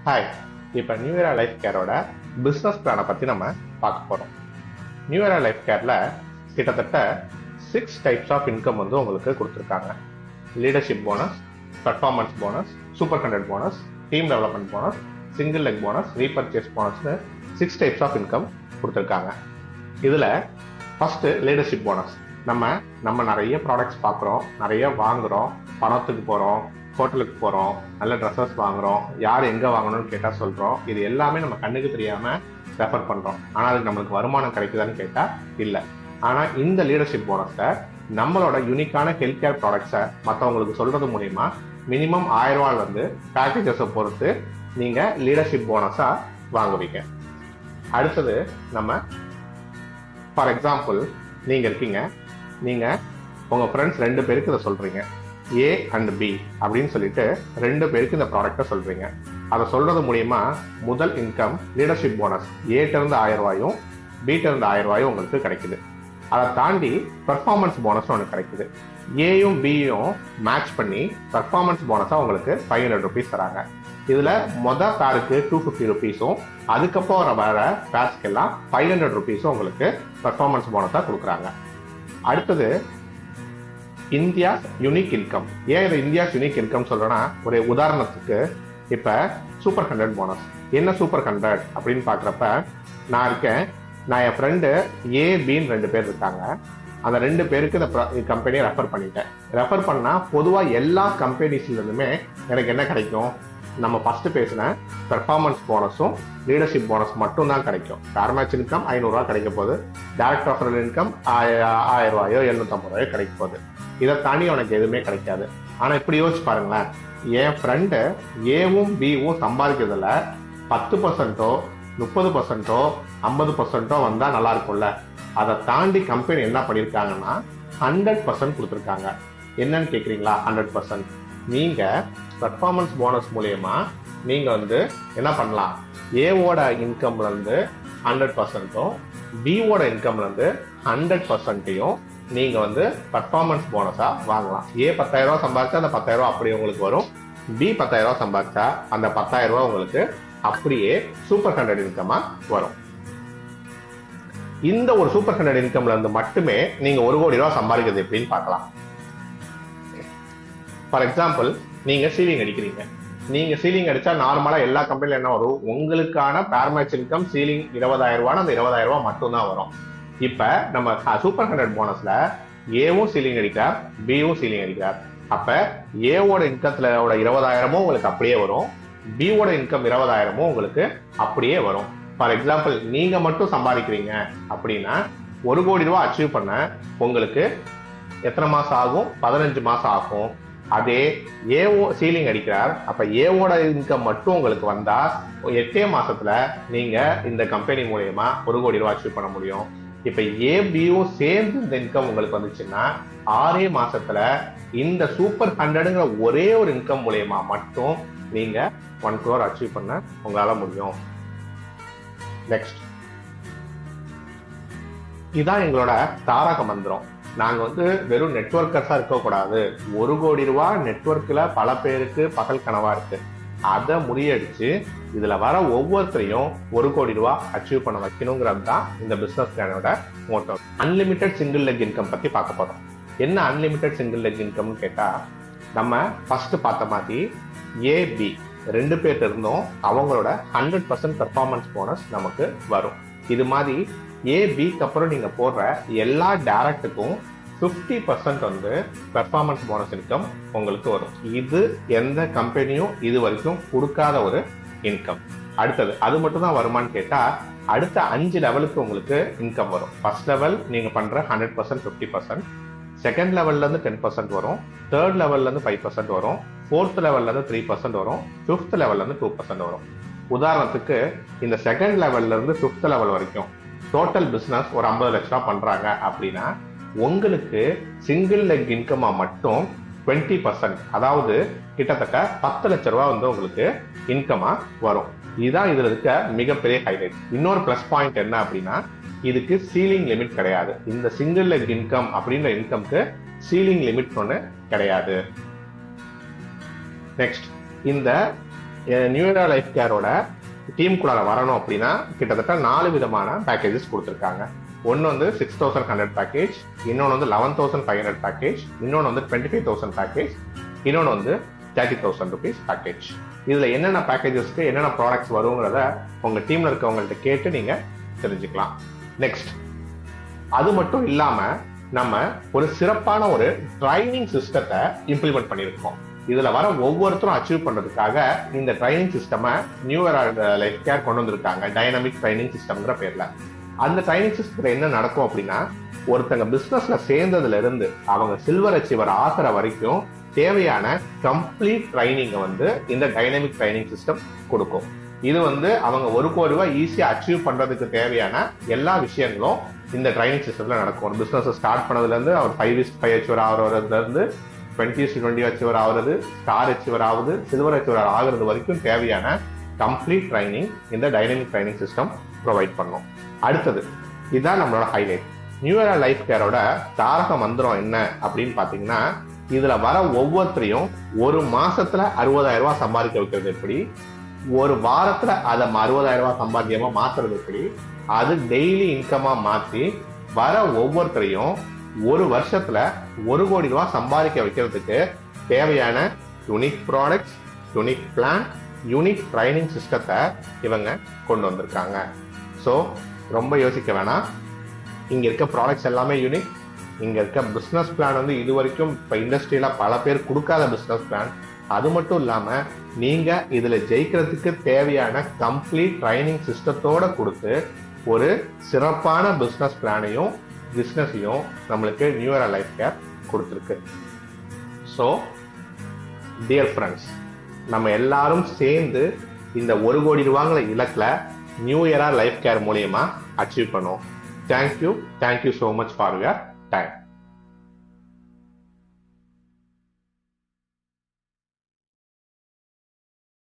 Hi, இப்போ new இயரா life கேரோட business பிளானை பற்றி நம்ம பார்க்க போகிறோம். நியூ இயரா லைஃப் கேரில் கிட்டத்தட்ட 6 டைப்ஸ் ஆஃப் இன்கம் வந்து உங்களுக்கு கொடுத்துருக்காங்க. Leadership bonus, performance bonus, super content bonus, team development bonus, single leg bonus, repurchase போனஸ்னு 6 டைப்ஸ் ஆஃப் இன்கம் கொடுத்துருக்காங்க. இதில் ஃபஸ்ட்டு லீடர்ஷிப் போனஸ். நம்ம நிறைய ப்ராடக்ட்ஸ் பார்க்குறோம், நிறைய வாங்குகிறோம், பணத்துக்கு போகிறோம், ஹோட்டலுக்கு போகிறோம், நல்ல ட்ரெஸ்ஸஸ் வாங்குகிறோம், யார் எங்கே வாங்கணும்னு கேட்டால் சொல்கிறோம். இது எல்லாமே நம்ம கண்ணுக்கு தெரியாமல் ரெஃபர் பண்ணுறோம். ஆனால் அதுக்கு நம்மளுக்கு வருமானம் கிடைக்குதான்னு கேட்டால் இல்லை. ஆனால் இந்த லீடர்ஷிப் போனஸை நம்மளோட யூனிக்கான ஹெல்த் கேர் ப்ராடக்ட்ஸை மற்றவங்களுக்கு சொல்கிறது மூலிமா மினிமம் 1000 ரூபாயிலிருந்து பேக்கேஜஸை பொறுத்து நீங்கள் லீடர்ஷிப் போனஸாக வாங்குவீங்க. அடுத்தது ஃபார் எக்ஸாம்பிள் நீங்கள் இருக்கீங்க, நீங்கள் உங்கள் ஃப்ரெண்ட்ஸ் 2 பேருக்கு இதை சொல்கிறீங்க. A and B அப்படின்னு சொல்லிட்டு 2 பேருக்கு இந்த ப்ராடக்டை சொல்றீங்க. அதை சொல்றது மூலியமா முதல் இன்கம் லீடர்ஷிப் போனஸ் ஏட்ட இருந்து 1000 ரூபாயும் பிட்ட இருந்து 1000 ரூபாயும் உங்களுக்கு கிடைக்குது. அதை தாண்டி பெர்ஃபார்மன்ஸ் போனஸ் ஒன்று கிடைக்குது. ஏயும் பியும் மேட்ச் பண்ணி பெர்ஃபார்மன்ஸ் போனஸா உங்களுக்கு 500 ருபீஸ் தராங்க. இதுல மொதல் பேருக்கு 250 ருபீஸும் அதுக்கப்புறம் வர பேர்ஸ்க்கெல்லாம் 500 ருபீஸும் உங்களுக்கு பெர்ஃபார்மன்ஸ் போனஸா கொடுக்குறாங்க. அடுத்தது இந்தியா யூனிக் இன்கம். ஏன் இது இந்தியா யூனிக் இன்கம் சொல்றேன்னா, ஒரு உதாரணத்துக்கு இப்ப சூப்பர் கண்டென்ட் போனஸ். என்ன சூப்பர் கண்டென்ட் அப்படின்னு பாக்குறப்ப நான் இருக்கேன், நான் என் ஃப்ரெண்டு ஏ பின்னு 2 பேர் இருக்காங்க. அந்த 2 பேருக்கு இந்த கம்பெனியை ரெஃபர் பண்ணிட்டேன். ரெஃபர் பண்ணா பொதுவா எல்லா கம்பெனிஸ்ல இருந்துமே எனக்கு என்ன கிடைக்கும்? நம்ம ஃபர்ஸ்ட் பேசின பெர்ஃபார்மன்ஸ் போனஸும் லீடர்ஷிப் போனஸ் மட்டும் தான் கிடைக்கும். பேர்மேட்ச் இன்கம் 500 ரூபா கிடைக்க போகுது. டைரக்ட் ஆஃபர் இன்கம் 1000 ரூபாயோ 750 ரூபாயோ கிடைக்க போகுது. இதை தாண்டி உனக்கு எதுவுமே கிடைக்காது. ஆனா இப்படி யோசிச்சு பாருங்களேன், என் ஃப்ரெண்டு ஏவும் பியும் சம்பாதிக்கிறதுல 10%, 30%, 50% வந்தா நல்லா இருக்கும்ல. அதை தாண்டி கம்பெனி என்ன பண்ணிருக்காங்கன்னா 100% கொடுத்துருக்காங்க. என்னன்னு கேக்குறீங்களா? 100%. நீங்க பெர்ஃபார்மன்ஸ் போனஸ் மூலியமா நீங்க என்ன பண்ணலாம்? ஏவோட இன்கம்ல இருந்து 100%, பியோட இன்கம்ல இருந்து 100%யும் நீங்க பெர்ஃபார்மன்ஸ் போனஸா வாங்கலாம். ஏ 10,000 ரூபாய் சம்பாதிச்சா அந்த 10,000 ரூபாய் அப்படியே உங்களுக்கு வரும். பி 10,000 ரூபாய் சம்பாதிச்சா அந்த 10,000 ரூபாய் உங்களுக்கு அப்படியே சூப்பர் கண்டென்ட் இன்கமா வரும். இந்த ஒரு சூப்பர் கண்டென்ட் இன்கம்ல இருந்து மட்டுமே நீங்க 1 கோடி ரூபாய் சம்பாதிக்கிறது எப்படின்னு பார்க்கலாம். ஃபார் எக்ஸாம்பிள், நீங்க சீலிங் அடிக்கிறீங்க. நீங்க சீலிங் அடிச்சா நார்மலா எல்லா கம்பெனில என்ன வரும்? உங்களுக்கான பேர்மேட்ச் இன்கம் சீலிங் 20,000 ரூபாய், அந்த 20,000 ரூபாய் மட்டும் தான் வரும். இப்ப நம்ம சூப்பர் கண்டென்ட் போனஸ்ல ஏவும் சீலிங் அடிக்கிறார், பியும் சீலிங் அடிக்கிறார். அப்ப ஏவோட இன்கத்துல 20,000 உங்களுக்கு அப்படியே வரும், பியோட இன்கம் 20,000 உங்களுக்கு அப்படியே வரும். ஃபார் எக்ஸாம்பிள், நீங்க மட்டும் சம்பாதிக்கிறீங்க அப்படின்னா 1 கோடி ரூபாய் அச்சீவ் பண்ண உங்களுக்கு எத்தனை மாசம் ஆகும்? 15 மாசம் ஆகும். அதே ஏஓ சீலிங் அடிக்கிறார், அப்ப ஏவோட இன்கம் மட்டும் உங்களுக்கு வந்தா 8 மாசத்துல நீங்க இந்த கம்பெனி மூலமா 1 கோடி ரூபாய் அச்சீவ் பண்ண முடியும். இப்ப ஏபியும் சேர்ந்து இந்த இன்கம் உங்களுக்கு வந்துச்சுன்னா 6 மாசத்துல இந்த சூப்பர் 100ங்கிற ஒரே ஒரு இன்கம் மூலமா மட்டும் நீங்க 1 crore அச்சீவ் பண்ண உங்களால முடியும். நெக்ஸ்ட், இதான் எங்களோட தாரக மந்திரம். நாங்க வெறும் நெட்வொர்க்கர்ஸா இருக்கக்கூடாது. 1 கோடி ரூபாய் நெட்வொர்க்ல பல பேருக்கு பகல் கனவா இருக்கு. அதை முறியடிச்சு இதுல வர ஒவ்வொருத்தரையும் 1 கோடி ரூபாய் அச்சீவ் பண்ண வைக்கணுங்கிறது தான் இந்த பிசினஸ் பிளானோட motto. Unlimited single leg income பத்தி பார்க்க போறோம். என்ன அன்லிமிட்டெட் சிங்கிள் லெக் இன்கம்னு கேட்டா, நம்ம ஃபர்ஸ்ட் பார்த்த மாதிரி ஏபி 2 பேர்ட்ட இருந்தும் அவங்களோட 100% பெர்ஃபார்மன்ஸ் போனஸ் நமக்கு வரும். இது மாதிரி ஏபிக்கு அப்புறம் நீங்க போடுற எல்லா டைரக்டுக்கும் 50% பெர்ஃபார்மன்ஸ் போனஸ் இன்கம் உங்களுக்கு வரும். இது எந்த கம்பெனியும் இது வரைக்கும் கொடுக்காத ஒரு இன்கம். அடுத்தது அது மட்டும் தான் வருமானு கேட்டா, அடுத்த 5 லெவலுக்கு உங்களுக்கு இன்கம் வரும். ஃபர்ஸ்ட் லெவல் நீங்க பண்ற 100% 50%, செகண்ட் லெவல்ல இருந்து 10% வரும், தேர்ட் லெவல்ல இருந்து 5% வரும், ஃபோர்த் லெவல்ல இருந்து 3% வரும், ஃபிஃப்த் லெவல்ல இருந்து 2% வரும். உதாரணத்துக்கு இந்த செகண்ட் லெவல்ல இருந்து ஃபிஃப்த் லெவல் வரைக்கும் டோட்டல் பிசினஸ் ஒரு 50 லட்ச ரூபாய் பண்றாங்க அப்படின்னா உங்களுக்கு சிங்கிள் லெக் இன்கமா மட்டும் 20%, அதாவது கிட்டத்தட்ட 10 லட்ச ரூபாய் உங்களுக்கு இன்கமா வரும். இதுதான் இதுல இருக்க மிகப்பெரிய ஹைலைட். இன்னொரு பிளஸ் பாயிண்ட் என்ன அப்படின்னா, இதுக்கு சீலிங் லிமிட் கிடையாது. இந்த சிங்கிள் லெக் இன்கம் அப்படின்ற இன்கம்க்கு சீலிங் லிமிட் ஒன்று கிடையாது. நெக்ஸ்ட், இந்த நியூ இயரா லைஃப் கேரோட டீமுக்குள்ளார வரணும் அப்படின்னா கிட்டத்தட்ட 4 விதமான பேக்கேஜஸ் கொடுத்துருக்காங்க. ஒன்று வந்து 6,100 பேக்கேஜ், இன்னொன்று வந்து 11,500 பேக்கேஜ், இன்னொன்று வந்து 25,000 பேக்கேஜ், இன்னொன்று வந்து 30,000 rupees பேக்கேஜ். இதுல என்னென்ன பேக்கேஜஸ்க்கு என்னென்ன ப்ராடக்ட்ஸ் வருங்கிறத உங்க டீம்ல இருக்கவங்கள்ட்ட கேட்டு நீங்க தெரிஞ்சுக்கலாம். நெக்ஸ்ட், அது மட்டும் இல்லாம நம்ம ஒரு சிறப்பான ஒரு ட்ரைனிங் சிஸ்டத்தை இம்ப்ளிமெண்ட் பண்ணியிருக்கோம். இதுல வர ஒவ்வொருத்தரும் அச்சீவ் பண்றதுக்காக இந்த ட்ரைனிங் சிஸ்டம் நியூ இயரா லைஃப் கேர் கொண்டு வந்திருக்காங்க, டைனமிக் ட்ரைனிங் சிஸ்டம்ங்கிற பேர்ல. அந்த ட்ரைனிங் சிஸ்டத்துல என்ன நடக்கும் அப்படின்னா, ஒருத்தங்க பிசினஸ்ல சேர்ந்ததுல இருந்து அவங்க சில்வர் அச்சீவர் ஆகிற வரைக்கும் தேவையான கம்ப்ளீட் ட்ரைனிங்கை வந்து இந்த டைனமிக் ட்ரைனிங் சிஸ்டம் கொடுக்கும். இது வந்து அவங்க 1 கோடி ரூபாய் ஈஸியா அச்சீவ் பண்றதுக்கு தேவையான எல்லா விஷயங்களும் இந்த ட்ரைனிங் சிஸ்டம்ல நடக்கும். ஒரு பிசினஸ் ஸ்டார்ட் பண்ணதுல இருந்து அவர் 5/5 அச்சீவர் ஆகிறதுல இருந்து 20/20 அச்சீவர் ஆகுறது, ஸ்டார் அச்சீவர் ஆகுது, சில்வர் அச்சீவர் ஆகுறது வரைக்கும் தேவையான கம்ப்ளீட் ட்ரைனிங் இந்த டைனமிக் ட்ரைனிங் சிஸ்டம் ப்ரொவைட் பண்ணும். அடுத்தது, இதுதான் நம்மளோட ஹைலைட். நியூ இயரா லைஃப் கேரோட தாரக மந்திரம் என்ன அப்படின்னு பாத்தீங்கன்னா, இதுல வர ஒவ்வொருத்தரையும் ஒரு மாசத்துல 60,000 ரூபாய் சம்பாதிக்க வைக்கிறது எப்படி, ஒரு வாரத்துல அதை 60,000 ரூபாய் சம்பாத்தியமா மாத்துறது எப்படி, அது டெய்லி இன்கமா மாத்தி வர ஒவ்வொருத்தரையும் ஒரு வருஷத்துல 1 கோடி ரூபாய் சம்பாதிக்க வைக்கிறதுக்கு தேவையான unique products, unique plan, unique training சிஸ்டத்தை இவங்க கொண்டு வந்திருக்காங்க. ஸோ ரொம்ப யோசிக்க வேணாம். இங்க இருக்க ப்ராடக்ட்ஸ் எல்லாமே யூனிக். இங்க இருக்க பிசினஸ் பிளான் வந்து இது வரைக்கும் இப்ப இண்டஸ்ட்ரியில பல பேர் கொடுக்காத பிசினஸ் பிளான். அது மட்டும் இல்லாம நீங்க இதுல ஜெயிக்கிறதுக்கு தேவையான கம்ப்ளீட் ட்ரைனிங் சிஸ்டத்தோட கொடுத்து ஒரு சிறப்பான பிசினஸ் பிளானையும் பிசினஸையும் நம்மளுக்கு நியூ இயரா லைஃப் கேர் கொடுத்துருக்கு. ஸோ டியர் ஃப்ரெண்ட்ஸ், நம்ம எல்லாரும் சேர்ந்து இந்த 1 கோடி ரூபாங்கிற இலக்கில் நியூ இயரா லைஃப் கேர் மூலியமா அச்சீவ் பண்ணுவோம். Thank you so much for your time.